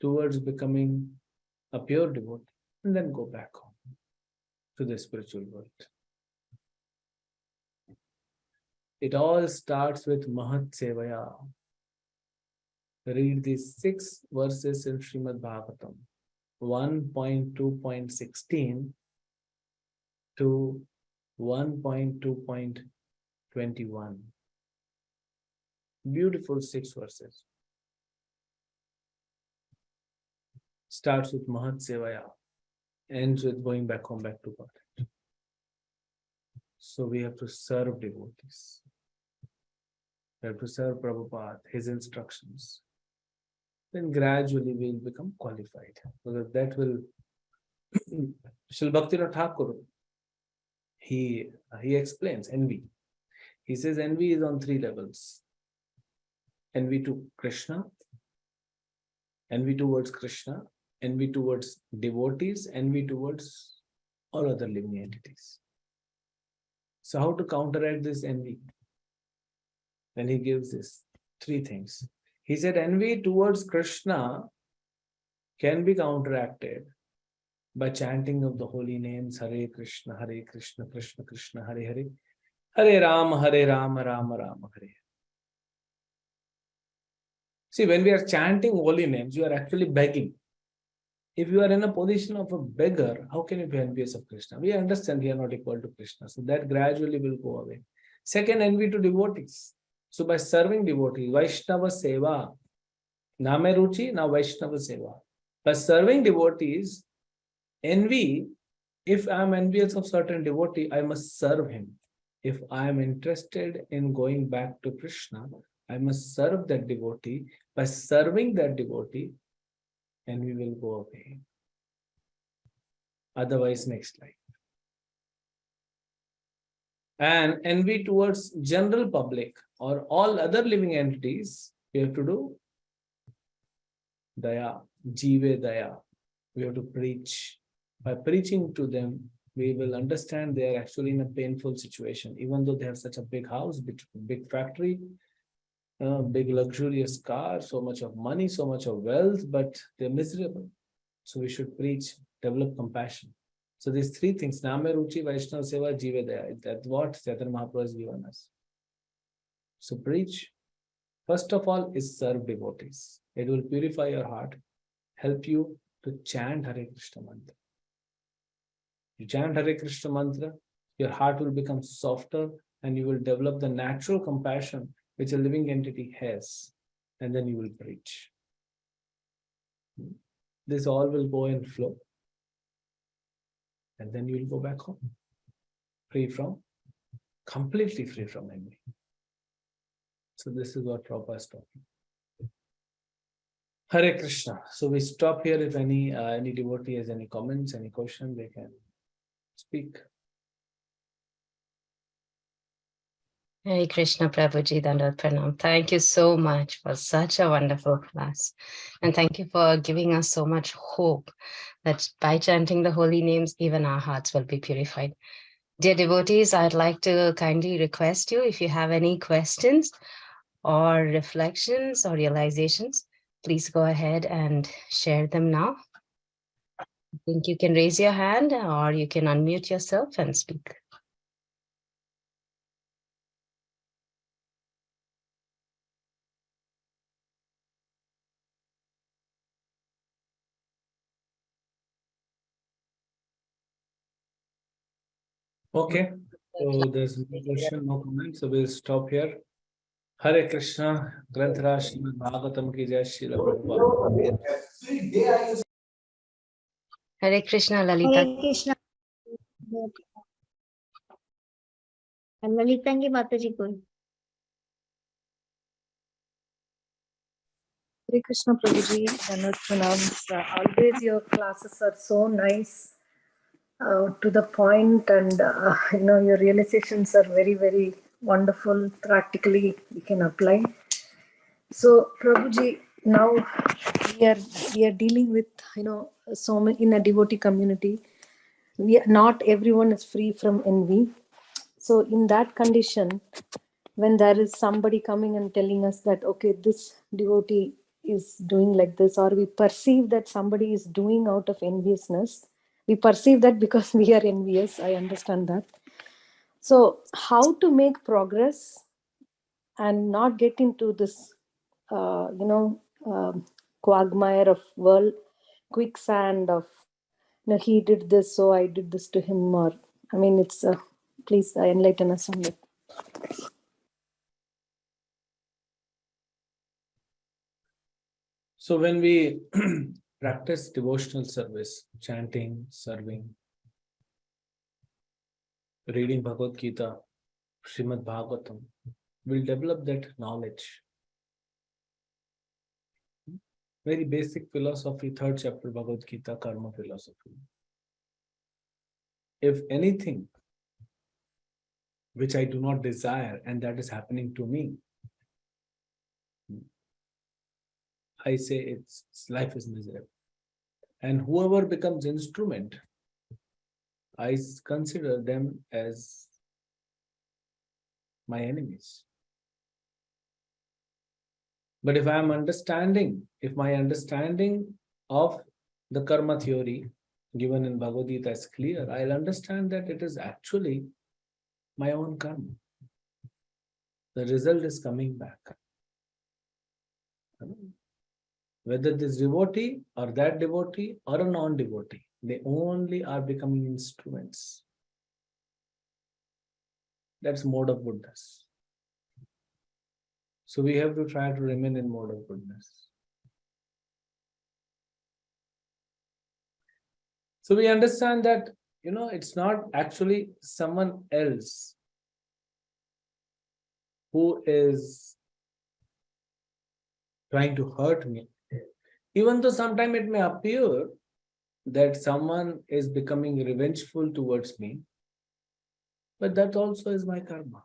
towards becoming a pure devotee and then go back home to the spiritual world. It all starts with Mahat Sevaya. Read these 6 verses in Srimad Bhagavatam, 1.2.16 to 1.2.21. Beautiful 6 verses. Starts with Mahat Sevaya, ends with going back home, back to God. So we have to serve devotees. We have to serve Prabhupada, his instructions. Then gradually we will become qualified. Because that will... Srila Bhaktivinoda Thakur, he explains envy. He says envy is on 3 levels. Envy to Krishna, envy towards Krishna, envy towards devotees, envy towards all other living entities. So how to counteract this envy? Then he gives this 3 things. He said envy towards Krishna can be counteracted by chanting of the holy names Hare Krishna, Krishna Krishna, Hare Hare, Hare Rama, Rama Rama, Hare. See, when we are chanting holy names, you are actually begging. If you are in a position of a beggar, how can you be envious of Krishna? We understand we are not equal to Krishna. So that gradually will go away. Second, envy to devotees. So by serving devotees, Vaishnava Seva, Name Ruchi, now Vaishnava Seva. By serving devotees, envy, if I am envious of certain devotee, I must serve him. If I am interested in going back to Krishna, I must serve that devotee. By serving that devotee, envy will go away. Otherwise, next life. And envy towards general public or all other living entities, we have to do daya, jive daya. We have to preach. By preaching to them, we will understand they are actually in a painful situation. Even though they have such a big house, big factory, big luxurious car, so much of money, so much of wealth, but they're miserable. So we should preach, develop compassion. So these 3 things, Name Ruchi, Vaishnava Seva, Jive Daya, that's what Chaitanya Mahaprabhu has given us. So preach. First of all is serve devotees. It will purify your heart, help you to chant Hare Krishna mantra. You chant Hare Krishna mantra, your heart will become softer and you will develop the natural compassion which a living entity has, and then you will preach. This all will go in flow, and then you will go back home, completely free from envy. So this is what Prabhupada is talking. Hare Krishna. So we stop here. If any devotee has any comments, any question, they can speak. Hare Krishna, Prabhuji, Dandavat Pranam. Thank you so much for such a wonderful class. And thank you for giving us so much hope that by chanting the holy names, even our hearts will be purified. Dear devotees, I'd like to kindly request you, if you have any questions or reflections or realizations, please go ahead and share them now. I think you can raise your hand or you can unmute yourself and speak. Okay. So there's no question, no comment. So we'll stop here. Hare Krishna. Granthara Srimad Bhagavatam ki jai, Srila Prabhupada. Hare Krishna, Lalita. Hare Krishna. ललितांगी माता जी को Hare Krishna Prabhuji, Dandavat Pranam. Always your classes are so nice, to the point, and your realizations are very, very wonderful. Practically, you can apply. So Prabhuji, now we are dealing with so many in a devotee community. Not everyone is free from envy. So in that condition, when there is somebody coming and telling us that, okay, this devotee is doing like this, or we perceive that somebody is doing out of enviousness, we perceive that because we are envious. I understand that. So how to make progress and not get into this, quagmire of world, quicksand of, he did this, so I did this to him, or, I mean, it's, please enlighten us on it. So when we practice devotional service, chanting, serving, reading Bhagavad Gita, Srimad Bhagavatam, we'll develop that knowledge. Very basic philosophy, 3rd chapter Bhagavad Gita, karma philosophy. If anything which I do not desire and that is happening to me, I say life is miserable. And whoever becomes instrument, I consider them as my enemies. But if my understanding of the karma theory given in Bhagavad Gita is clear, I'll understand that it is actually my own karma. The result is coming back. Whether this devotee or that devotee or a non-devotee, they only are becoming instruments. That's mode of goodness. So we have to try to remain in mode of goodness. So we understand that, it's not actually someone else who is trying to hurt me. Even though sometimes it may appear that someone is becoming revengeful towards me, but that also is my karma.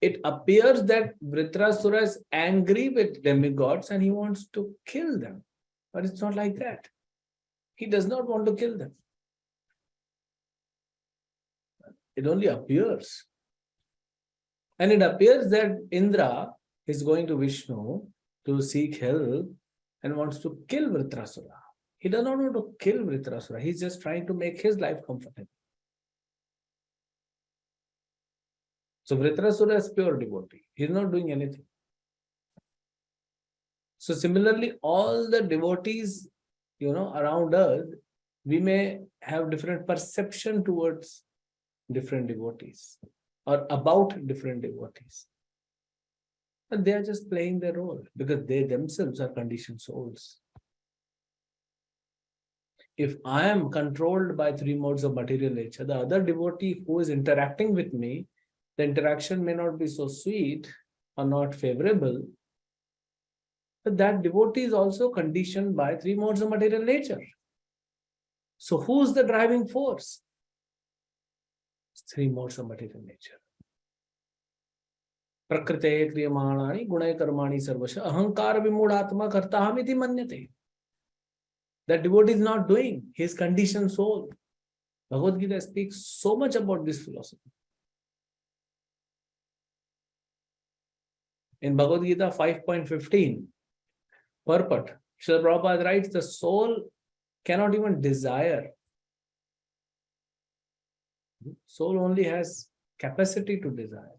It appears that Vritrasura is angry with demigods and he wants to kill them. But it's not like that. He does not want to kill them. It only appears. And it appears that Indra is going to Vishnu to seek help and wants to kill Vritrasura. He does not want to kill Vritrasura. He's just trying to make his life comfortable. So Vritrasura is pure devotee. He's not doing anything. So similarly, all the devotees, around us, we may have different perception towards different devotees or about different devotees. And they are just playing their role because they themselves are conditioned souls. If I am controlled by 3 modes of material nature, the other devotee who is interacting with me The interaction may not be so sweet or not favorable, but that devotee is also conditioned by three modes of material nature. So who's the driving force? It's three modes of material nature. Prakrite kriyamanani gunay karmani sarvasha ahankara vimudhatma kartahamiti manyate. That devotee is not doing, his conditioned soul. Bhagavad Gita speaks so much about this philosophy. In Bhagavad Gita 5.15, purport, Srila Prabhupada writes, the soul cannot even desire. Soul only has capacity to desire.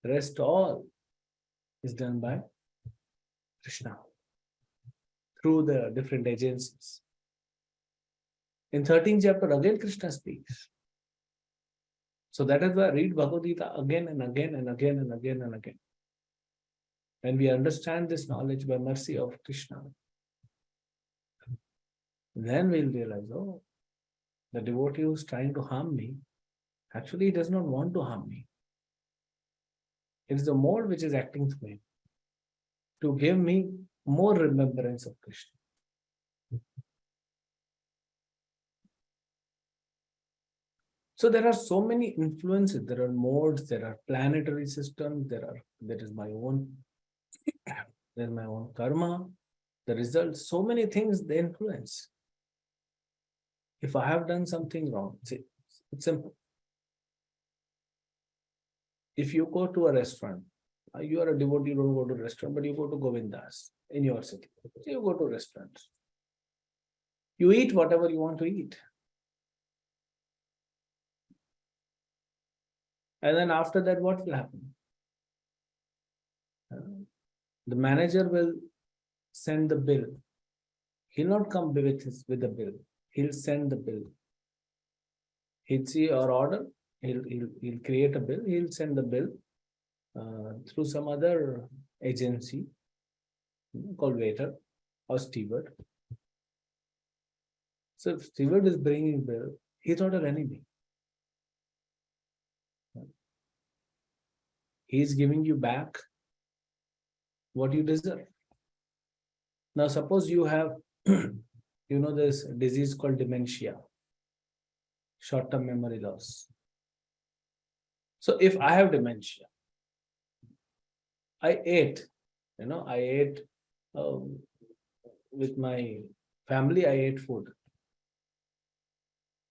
The rest all is done by Krishna through the different agencies. In 13th chapter, again Krishna speaks. So that is why I read Bhagavad Gita again and again and again and again and again. When we understand this knowledge by mercy of Krishna, then we'll realize, oh, the devotee who's trying to harm me, actually he does not want to harm me. It is the mode which is acting through him to give me more remembrance of Krishna. So there are so many influences, there are modes, there are planetary systems, there is my own, there's my own karma, the results, so many things they influence. If I have done something wrong, see, it's simple. If you go to a restaurant, you are a devotee, you don't go to a restaurant, but you go to Govindas in your city. So you go to restaurants. You eat whatever you want to eat. And then after that, what will happen? The manager will send the bill. He'll not come with the bill. He'll send the bill. He'll see our order. He'll create a bill. He'll send the bill through some other agency called waiter or steward. So if steward is bringing bill, he's not an enemy. He's giving you back what you deserve. Now suppose you have, this disease called dementia, short-term memory loss. So if I have dementia, I ate with my family, I ate food.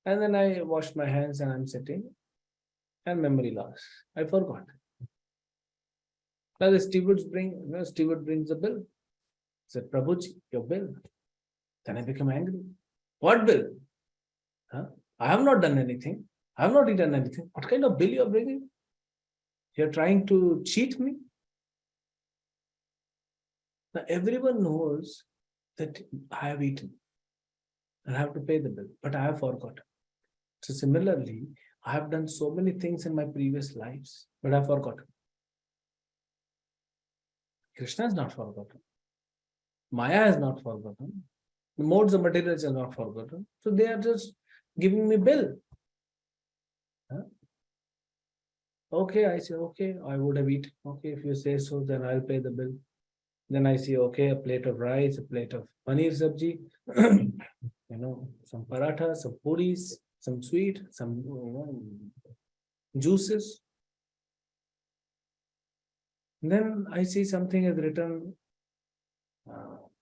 And then I washed my hands and I'm sitting and memory loss. I forgot. Now the steward brings the bill. Said, Prabhuji, your bill. Then I become angry. What bill? Huh? I have not done anything. I have not eaten anything. What kind of bill you are bringing? You are trying to cheat me? Now everyone knows that I have eaten and I have to pay the bill, but I have forgotten. So similarly, I have done so many things in my previous lives, but I have forgotten. Krishna has not forgotten. Maya has not forgotten. The modes of materials are not forgotten. So they are just giving me bill. Huh? Okay, I say, okay, I would have eaten. Okay, if you say so, then I'll pay the bill. Then I see, okay, a plate of rice, a plate of paneer sabji, some paratha, some puris, some sweet, some juices. Then I see something is written,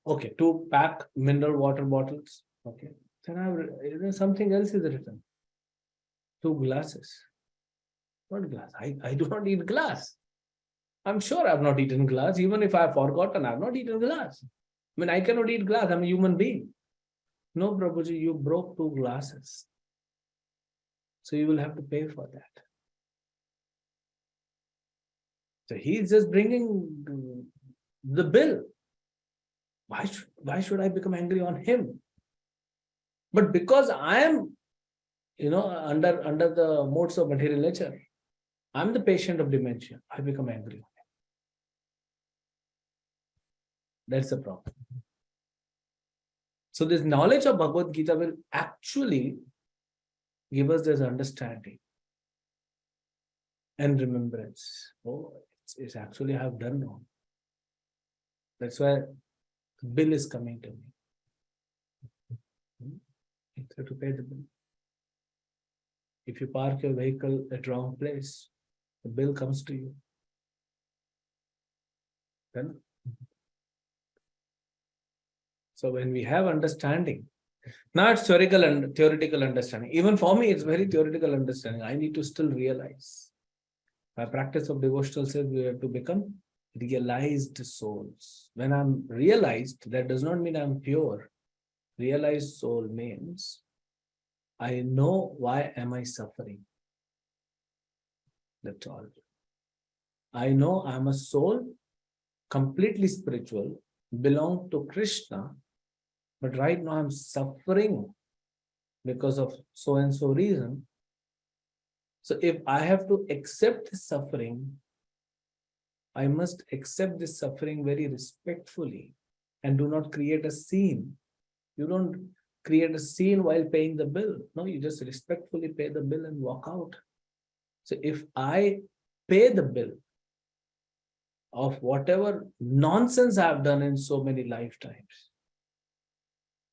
okay, 2 pack mineral water bottles. Okay, then something else is written. 2 glasses. What glass? I do not eat glass. I'm sure I've not eaten glass. Even if I've forgotten, I've not eaten glass. I mean, I cannot eat glass. I'm a human being. No, Prabhuji, you broke 2 glasses. So you will have to pay for that. So he's just bringing the bill. Why should I become angry on him? But because I am, under the modes of material nature, I'm the patient of dementia. I become angry on him. That's the problem. So this knowledge of Bhagavad Gita will actually give us this understanding and remembrance. Oh, it's actually I have done wrong. That's why the bill is coming to me. You have to pay the bill. If you park your vehicle at wrong place, the bill comes to you. Then, so when we have understanding, not theoretical understanding. Even for me, it's very theoretical understanding. I need to still realize. By practice of devotional self, we have to become realized souls. When I'm realized, that does not mean I'm pure. Realized soul means I know why am I suffering. That's all. I know I'm a soul, completely spiritual, belong to Krishna, but right now I'm suffering because of so and so reason. So if I have to accept this suffering, I must accept this suffering very respectfully and do not create a scene. You don't create a scene while paying the bill. No, you just respectfully pay the bill and walk out. So if I pay the bill of whatever nonsense I've done in so many lifetimes,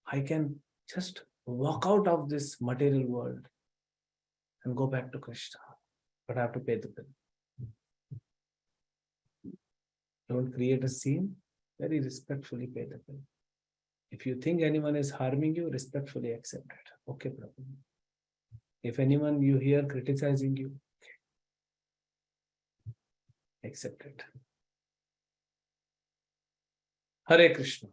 I can just walk out of this material world and go back to Krishna. But I have to pay the bill. Don't create a scene, very respectfully pay the bill. If you think anyone is harming you, respectfully accept it. Okay, Prabhu. If anyone you hear criticizing you, accept it. Hare Krishna.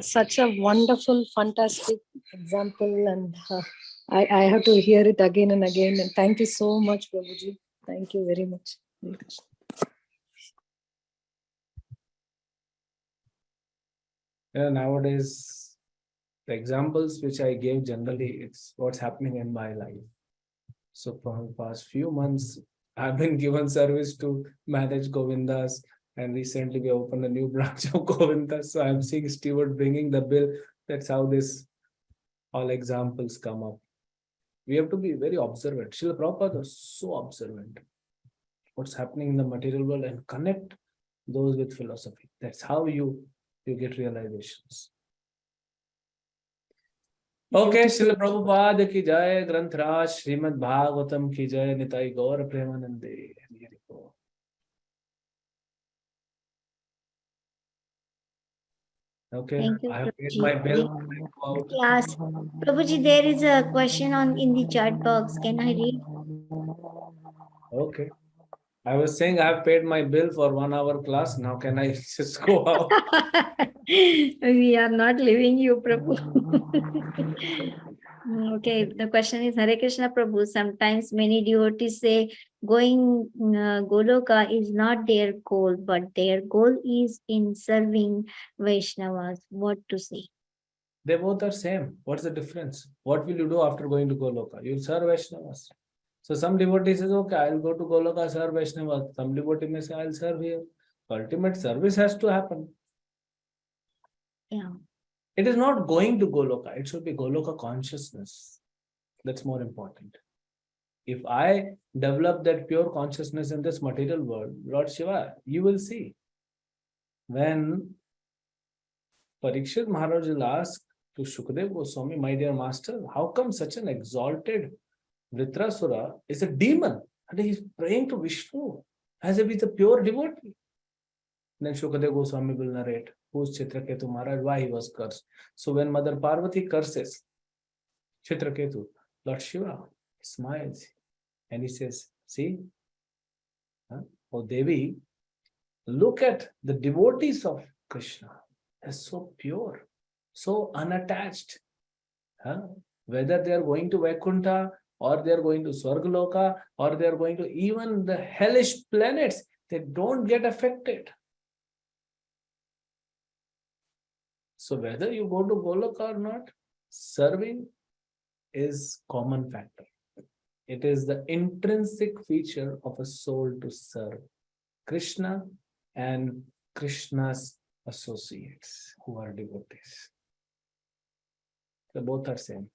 Such a wonderful, fantastic example, and I have to hear it again and again. And thank you so much, Prabhuji. Thank you very much. Yeah, nowadays, the examples which I gave generally, it's what's happening in my life. So for the past few months, I've been given service to manage Govindas, and recently we opened a new branch of Govindas. So I'm seeing steward bringing the bill. That's how this all examples come up. We have to be very observant. Srila Prabhupada was so observant. What's happening in the material world and connect those with philosophy. That's how you get realizations. Okay, Srila Prabhupada ki jai, Granth-raj, Srimad Bhagavatam ki jai, Nitai Gaur Premanande. Okay, Thank you, I have paid Prabhuji. my bill. Class. Prabhuji, there is a question in the chat box. Can I read? Okay. I was saying I have paid my bill for 1 hour class. Now can I just go out? We are not leaving you, Prabhu. Okay, the question is Hare Krishna Prabhu. Sometimes many devotees say going Goloka is not their goal, but their goal is in serving Vaishnavas. What to say? They both are same. What's the difference? What will you do after going to Goloka? You'll serve Vaishnavas. So some devotee says, okay, I'll go to Goloka, serve Vaishnavas. Some devotee may say, I'll serve here. Ultimate service has to happen. Yeah. It is not going to Goloka. It should be Goloka consciousness. That's more important. If I develop that pure consciousness in this material world, Lord Shiva, you will see. When Parikshit Maharaj will ask to Shukdev Goswami, my dear master, how come such an exalted Vritrasura is a demon and he is praying to Vishnu as if he's a pure devotee? Then Shukdev Goswami will narrate who's Chitraketu Maharaj, why he was cursed. So when Mother Parvati curses Chitraketu, Lord Shiva smiles and he says, see, oh Devi, look at the devotees of Krishna. They're so pure, so unattached. Whether they are going to Vaikuntha or they are going to Swargaloka or they are going to even the hellish planets, they don't get affected. So whether you go to Goloka or not, serving is common factor. It is the intrinsic feature of a soul to serve Krishna and Krishna's associates who are devotees. So both are same.